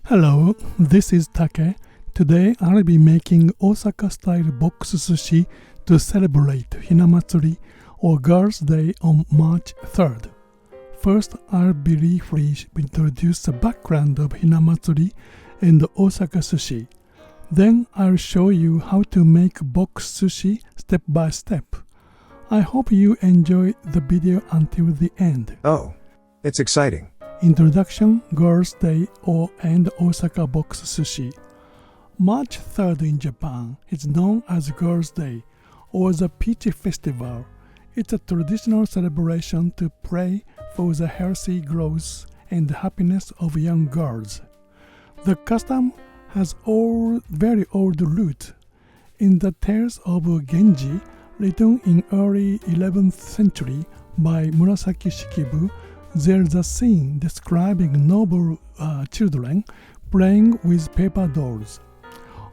Hello, this is Take. Today I'll be making Osaka-style box sushi to celebrate Hinamatsuri or Girls' Day on March 3rd. First, I'll briefly introduce the background of Hinamatsuri and Osaka sushi. Then I'll show you how to make box sushi step by step. I hope you enjoy the video until the end. Oh, it's exciting. Introduction, Girls' Day and Osaka box sushi. March 3rd in Japan is known as Girls' Day or the Peach Festival. It's a traditional celebration to pray for the healthy growth and happiness of young girls. The custom has very old roots. In the Tales of Genji, written in early 11th century by Murasaki Shikibu, there's a scene describing noble children playing with paper dolls.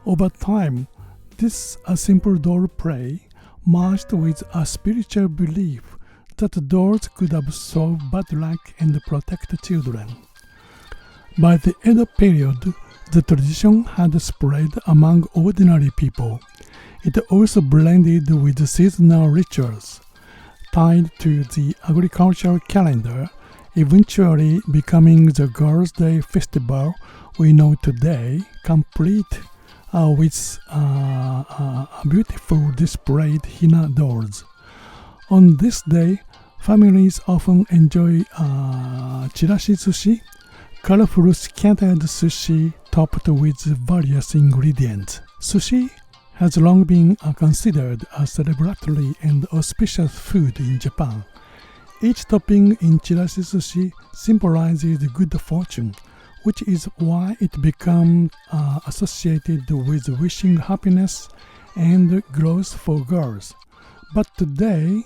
Over time, this simple doll play merged with a spiritual belief that dolls could absorb bad luck and protect children. By the Edo period, the tradition had spread among ordinary people. It also blended with seasonal rituals, tied to the agricultural calendar, eventually becoming the Girls' Day festival we know today, complete with beautiful displayed Hina dolls. On this day, families often enjoy Chirasi sushi, colorful scattered sushi topped with various ingredients. Sushi has long been considered a celebratory and auspicious food in Japan. Each topping in Chirasi sushi symbolizes good fortune, which is why it became associated with wishing happiness and growth for girls. But today,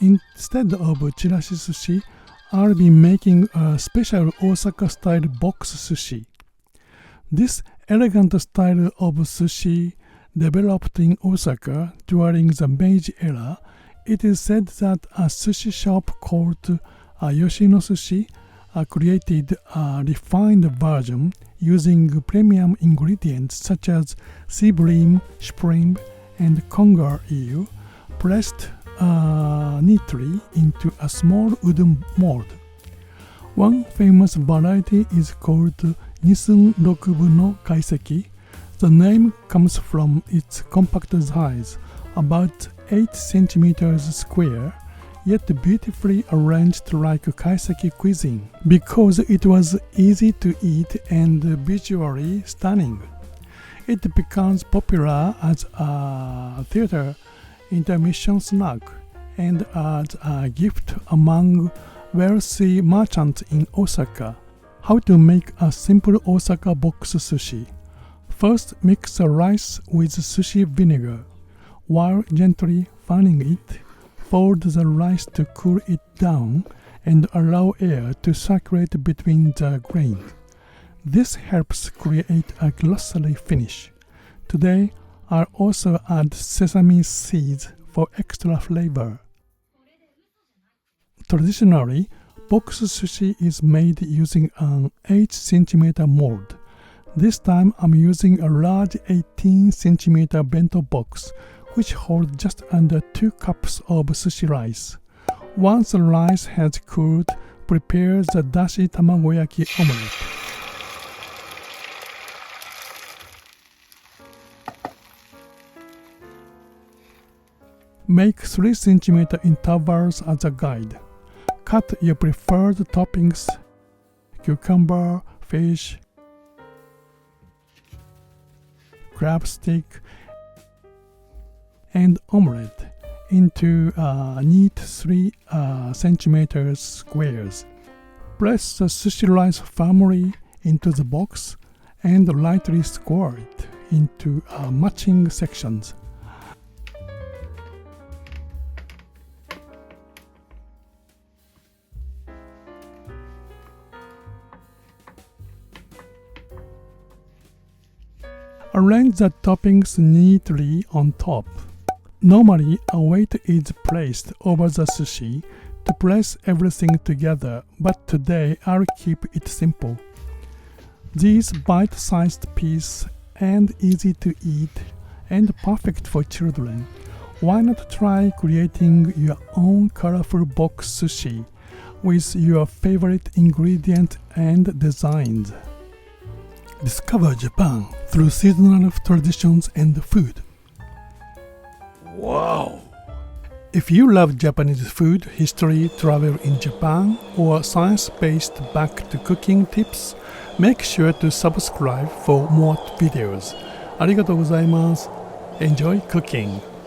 instead of Chirasi sushi, I'll be making a special Osaka-style box sushi. This elegant style of sushi developed in Osaka during the Meiji era. It is said that a sushi shop called Yoshino Sushi created a refined version using premium ingredients such as sea bream, shrimp, and conger eel, pressed neatly into a small wooden mold. One famous variety is called Nisun Rokubu no Kaiseki. The name comes from its compact size, about 8 centimeters square, yet beautifully arranged like kaiseki cuisine, because it was easy to eat and visually stunning. It becomes popular as a theater intermission snack and as a gift among wealthy merchants in Osaka. How to make a simple Osaka box sushi. First, mix the rice with sushi vinegar. While gently fanning it, fold the rice to cool it down and allow air to circulate between the grains. This helps create a glossy finish. Today, I'll also add sesame seeds for extra flavor. Traditionally, box sushi is made using an 8 cm mold. This time I'm using a large 18 cm bento box which holds just under 2 cups of sushi rice. Once the rice has cooled, prepare the dashi tamagoyaki omelette. Make 3 cm intervals as a guide. Cut your preferred toppings, cucumber, fish, crab stick, and omelette into neat 3 cm squares. Press the sushi rice firmly into the box and lightly score it into matching sections. Arrange the toppings neatly on top. Normally, a weight is placed over the sushi to place everything together, but today I'll keep it simple. These bite-sized pieces and easy to eat and perfect for children. Why not try creating your own colorful box sushi with your favorite ingredient and designs? Discover Japan through seasonal traditions and food. Wow! If you love Japanese food, history, travel in Japan, or science-based back-to-cooking tips, make sure to subscribe for more videos. ありがとうございます。Enjoy cooking!